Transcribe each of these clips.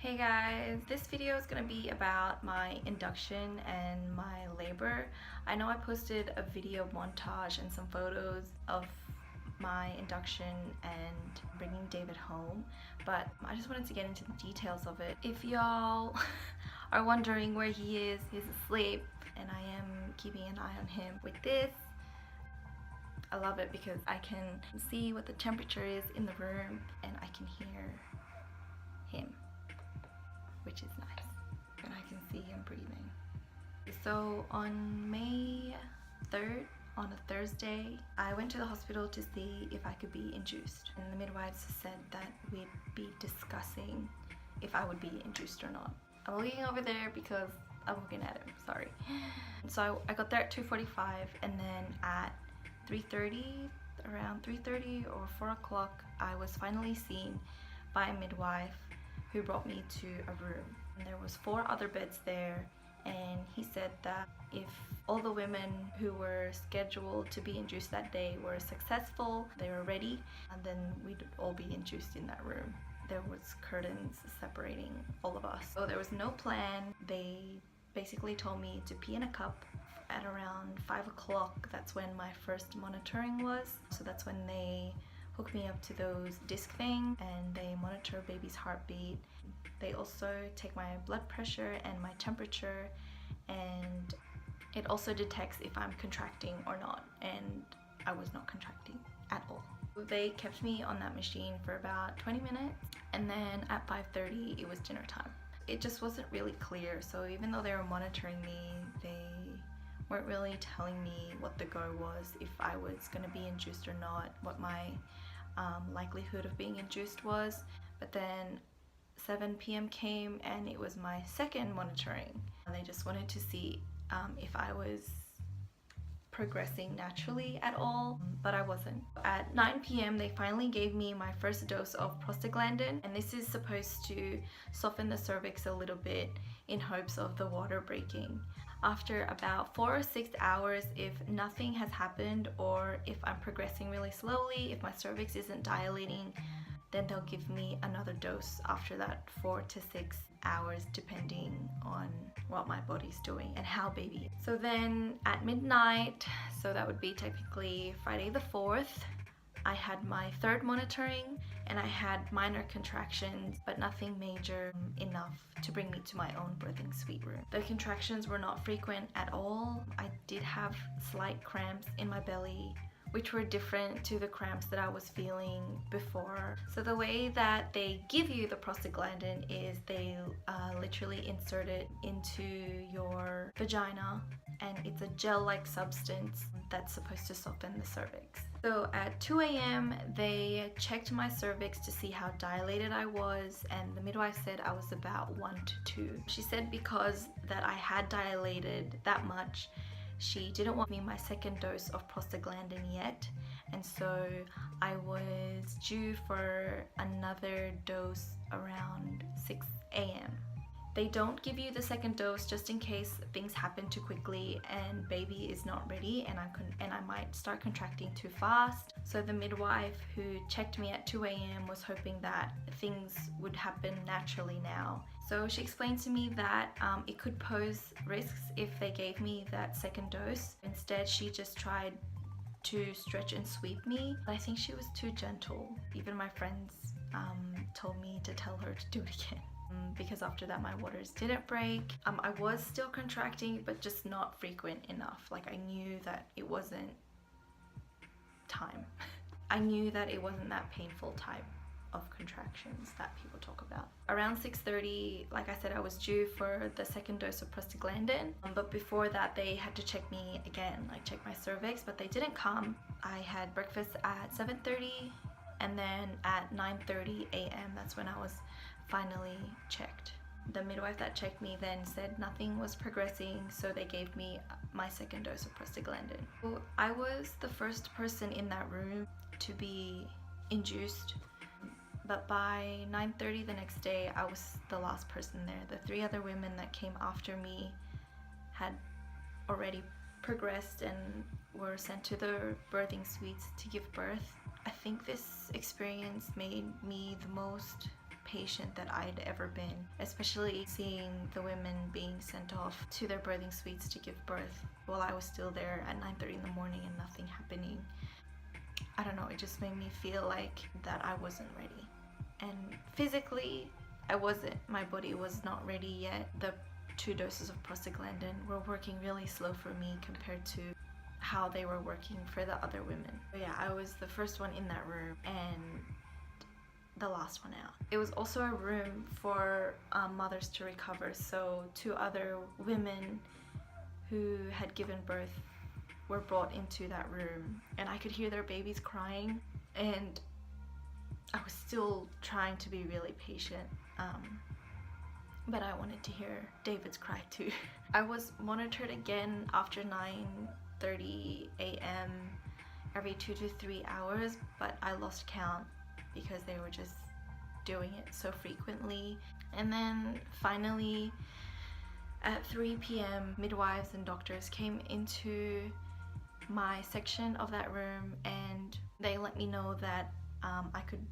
Hey guys, this video is going to be about my induction and my labor. I know I posted a video montage and some photos of my induction and bringing David home, but I just wanted to get into the details of it. If y'all are wondering where he is, he's asleep and I am keeping an eye on him with this. I love it because I can see what the temperature is in the room and I can hear him, which is nice, and I can see him breathing. So on May 3rd, on a Thursday, I went to the hospital to see if I could be induced, and the midwives said that we'd be discussing if I would be induced or not. I'm looking over there because I'm looking at him, sorry. So I got there at 2:45, and then at 3:30, around 3:30 or 4 o'clock, I was finally seen by a midwife who brought me to a room. And there was 4 other beds there, and he said that if all the women who were scheduled to be induced that day were successful, they were ready, and then we'd all be induced in that room. There was curtains separating all of us. So there was no plan. They basically told me to pee in a cup at around 5 o'clock. That's when my first monitoring was. So that's when they hook me up to those disc thing and they monitor baby's heartbeat. They also take my blood pressure and my temperature, and it also detects if I'm contracting or not, and I was not contracting at all. They kept me on that machine for about 20 minutes, and then at 5:30 it was dinner time. It just wasn't really clear, so even though they were monitoring me, they weren't really telling me what the go was, if I was going to be induced or not, what my likelihood of being induced was. But then 7 p.m. came and it was my second monitoring. They just wanted to see if I was progressing naturally at all, but I wasn't. At 9 p.m. they finally gave me my first dose of prostaglandin, and this is supposed to soften the cervix a little bit in hopes of the water breaking. After about 4 or 6 hours, if nothing has happened, or if I'm progressing really slowly, if my cervix isn't dilating, then they'll give me another dose after that 4 to 6 hours, depending on what my body's doing and how baby is. So then at midnight, so that would be technically Friday the 4th, I had my third monitoring and I had minor contractions, but nothing major enough to bring me to my own birthing suite room. The contractions were not frequent at all. I did have slight cramps in my belly, which were different to the cramps that I was feeling before. So the way that they give you the prostaglandin is they literally insert it into your vagina, and it's a gel-like substance that's supposed to soften the cervix. So at 2 a.m. they checked my cervix to see how dilated I was, and the midwife said I was about 1 to 2. She said because that I had dilated that much, she didn't want me my second dose of prostaglandin yet, and so I was due for another dose around 6 a.m. They don't give you the second dose just in case things happen too quickly and baby is not ready and I might start contracting too fast. So the midwife who checked me at 2 a.m. was hoping that things would happen naturally now. So she explained to me that it could pose risks if they gave me that second dose. Instead, she just tried to stretch and sweep me. I think she was too gentle. Even my friends told me to tell her to do it again. Because after that my waters didn't break. I was still contracting, but just not frequent enough. Like, I knew that it wasn't time. I knew that it wasn't that painful type of contractions that people talk about. Around 6:30, like I said, I was due for the second dose of prostaglandin, but before that they had to check me again, like check my cervix, but they didn't come. I had breakfast at 7:30, and then at 9:30 a.m. that's when I was finally checked. The midwife that checked me then said nothing was progressing, so they gave me my second dose of prostaglandin. So I was the first person in that room to be induced, but by 9:30 the next day I was the last person there. The 3 other women that came after me had already progressed and were sent to the birthing suites to give birth. I think this experience made me the most patient that I'd ever been, especially seeing the women being sent off to their birthing suites to give birth while I was still there at 9:30 in the morning and nothing happening. I don't know, it just made me feel like that I wasn't ready. And physically, I wasn't. My body was not ready yet. The 2 doses of prostaglandin were working really slow for me compared to how they were working for the other women. But yeah, I was the first one in that room and the last one out. It was also a room for mothers to recover, so 2 other women who had given birth were brought into that room, and I could hear their babies crying, and I was still trying to be really patient, but I wanted to hear David's cry too. I was monitored again after 9:30 a.m. every 2 to 3 hours, but I lost count because they were just doing it so frequently. And then finally at 3 p.m. midwives and doctors came into my section of that room, and they let me know that I could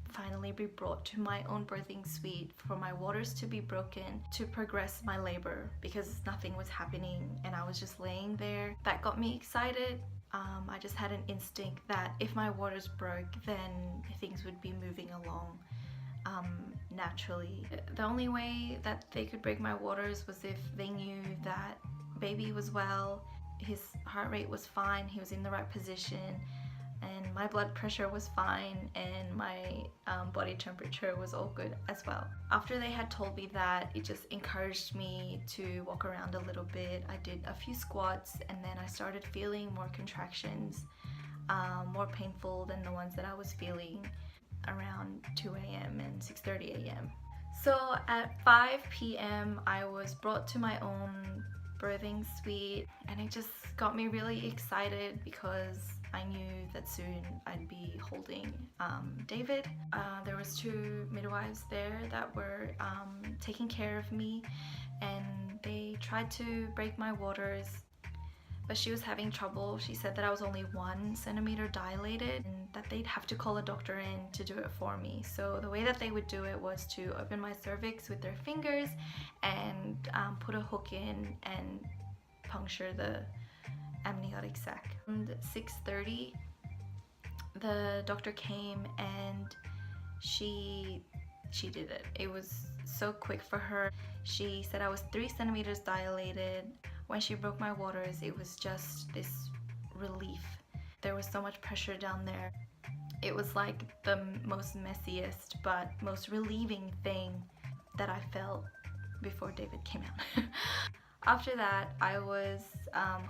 finally be brought to my own birthing suite for my waters to be broken to progress my labor, because nothing was happening and I was just laying there. That got me excited. I just had an instinct that if my waters broke, then things would be moving along naturally. The only way that they could break my waters was if they knew that baby was well, his heart rate was fine, he was in the right position, and my blood pressure was fine, and my body temperature was all good as well. After they had told me that, it just encouraged me to walk around a little bit. I did a few squats, and then I started feeling more contractions, more painful than the ones that I was feeling around 2 a.m. and 6:30 a.m. So at 5 p.m. I was brought to my own birthing suite, and it just got me really excited because I knew that soon I'd be holding David. There was 2 midwives there that were taking care of me, and they tried to break my waters, but she was having trouble. She said that I was only 1 centimeter dilated and that they'd have to call a doctor in to do it for me. So the way that they would do it was to open my cervix with their fingers and put a hook in and puncture the amniotic sac. And at 6:30, the doctor came and she did it. It was so quick for her. She said I was 3 centimeters dilated. When she broke my waters, it was just this relief. There was so much pressure down there. It was like the most messiest but most relieving thing that I felt before David came out. After that, I was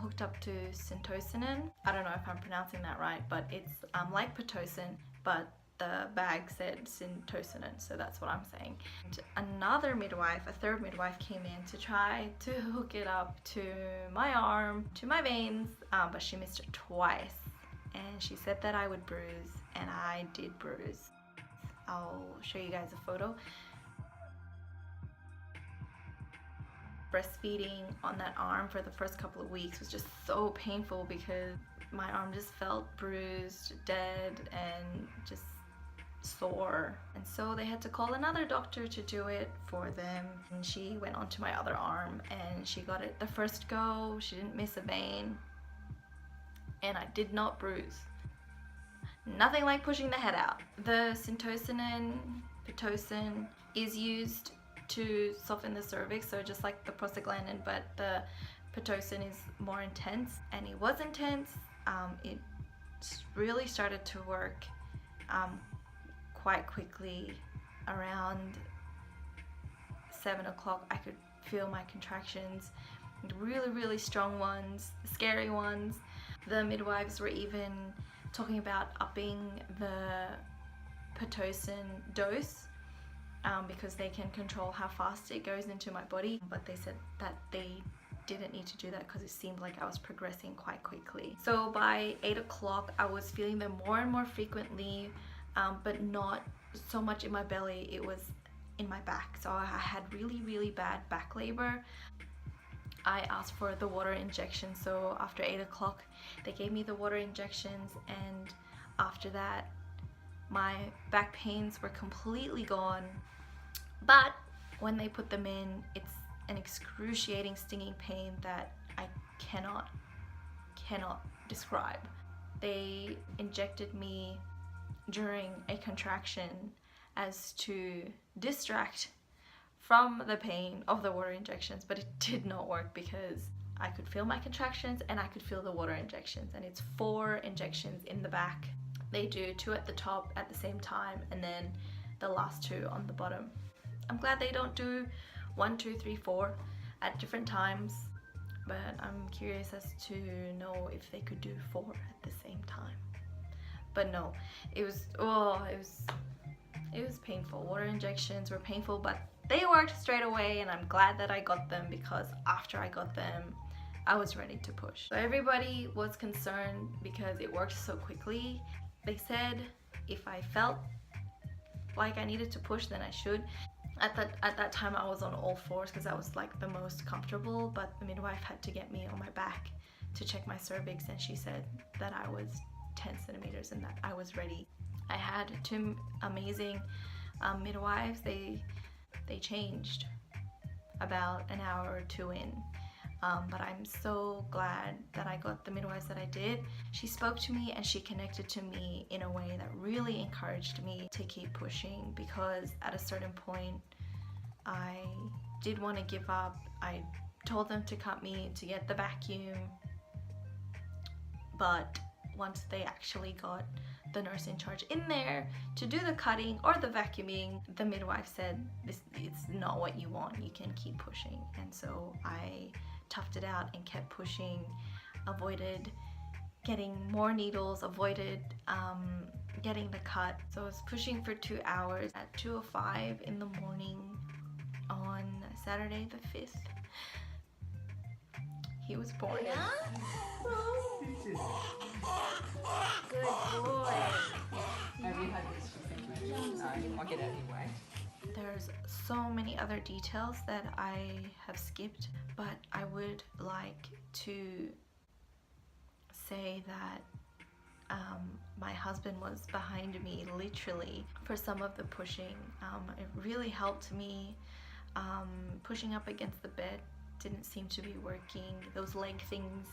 hooked up to syntocinon. I don't know if I'm pronouncing that right, but it's like Pitocin, but the bag said syntocinon, so that's what I'm saying. And another midwife, a 3rd midwife, came in to try to hook it up to my arm, to my veins, but she missed it twice. And she said that I would bruise, and I did bruise. I'll show you guys a photo. Breastfeeding on that arm for the first couple of weeks was just so painful because my arm just felt bruised, dead, and just sore. And so they had to call another doctor to do it for them, and she went onto my other arm and she got it the first go. She didn't miss a vein, and I did not bruise. Nothing like pushing the head out. The syntocinon, Pitocin, is used to soften the cervix, so just like the prostaglandin, but the Pitocin is more intense, and it was intense. It really started to work quite quickly. Around 7 o'clock, I could feel my contractions, really strong ones, scary ones. The midwives were even talking about upping the Pitocin dose because they can control how fast it goes into my body, but they said that they didn't need to do that because it seemed like I was progressing quite quickly. So by 8 o'clock, I was feeling them more and more frequently, but not so much in my belly, it was in my back. So I had really bad back labor. I asked for the water injection, so after 8 o'clock they gave me the water injections, and after that my back pains were completely gone. But when they put them in, it's an excruciating stinging pain that I cannot describe. They injected me during a contraction as to distract from the pain of the water injections, but it did not work because I could feel my contractions and I could feel the water injections, and it's 4 injections in the back. They do 2 at the top at the same time and then the last 2 on the bottom. I'm glad they don't do 1, 2, 3, 4 at different times, but I'm curious as to know if they could do 4 at the same time. But no, it was painful. Water injections were painful, but they worked straight away, and I'm glad that I got them, because after I got them I was ready to push. So everybody was concerned because it worked so quickly. They said if I felt like I needed to push, then I should. At that time I was on all 4s because I was like the most comfortable, but the midwife had to get me on my back to check my cervix, and she said that I was 10 centimeters and that I was ready. I had 2 amazing midwives. They changed about an hour or 2 in, but I'm so glad that I got the midwives that I did. She spoke to me and she connected to me in a way that really encouraged me to keep pushing, because at a certain point I did want to give up. I told them to cut me to get the vacuum, but once they actually got the nurse in charge in there to do the cutting or the vacuuming, the midwife said, it's not what you want, you can keep pushing. And so I toughed it out and kept pushing, avoided getting more needles, avoided getting the cut. So I was pushing for 2 hours. At 2:05 in the morning on Saturday the 5th, he was born. Good boy. Have you had this information? No, I'll get out of your way. There's so many other details that I have skipped, but I would like to say that my husband was behind me literally for some of the pushing. It really helped me. Pushing up against the bed didn't seem to be working. Those leg things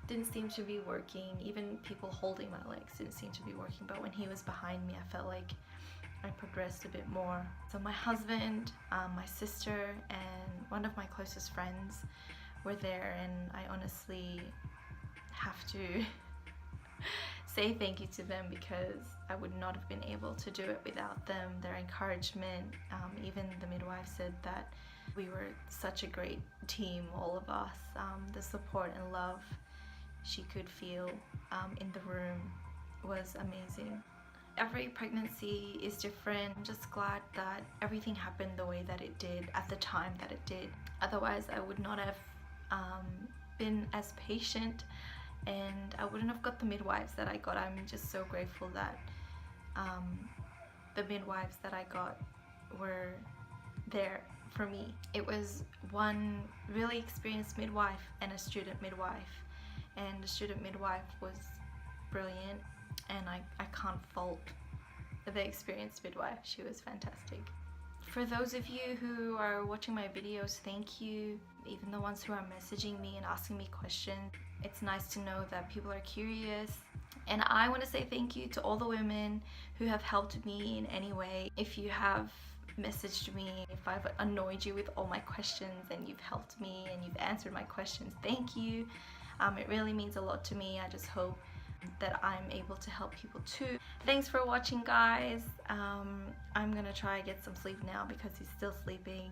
didn't seem to be working. Even people holding my legs didn't seem to be working, but when he was behind me, I felt like I progressed a bit more. So my husband, my sister, and one of my closest friends were there, and I honestly have to say thank you to them, because I would not have been able to do it without them. Their encouragement, even the midwife said that we were such a great team, all of us. The support and love she could feel in the room was amazing. Every pregnancy is different. I'm just glad that everything happened the way that it did at the time that it did. Otherwise I would not have been as patient, and I wouldn't have got the midwives that I got. I'm just so grateful that the midwives that I got were there for me. It was one really experienced midwife and a student midwife, and the student midwife was brilliant, and I can't fault the experienced midwife. She was fantastic. For those of you who are watching my videos, thank you. Even the ones who are messaging me and asking me questions, it's nice to know that people are curious. And I want to say thank you to all the women who have helped me in any way. If you have messaged me, if I've annoyed you with all my questions and you've helped me and you've answered my questions, thank you. It really means a lot to me. I just hope that I'm able to help people too. Thanks for watching, guys. I'm gonna try to get some sleep now because he's still sleeping.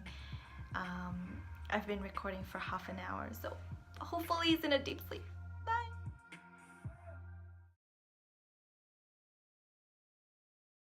I've been recording for half an hour, so hopefully he's in a deep sleep.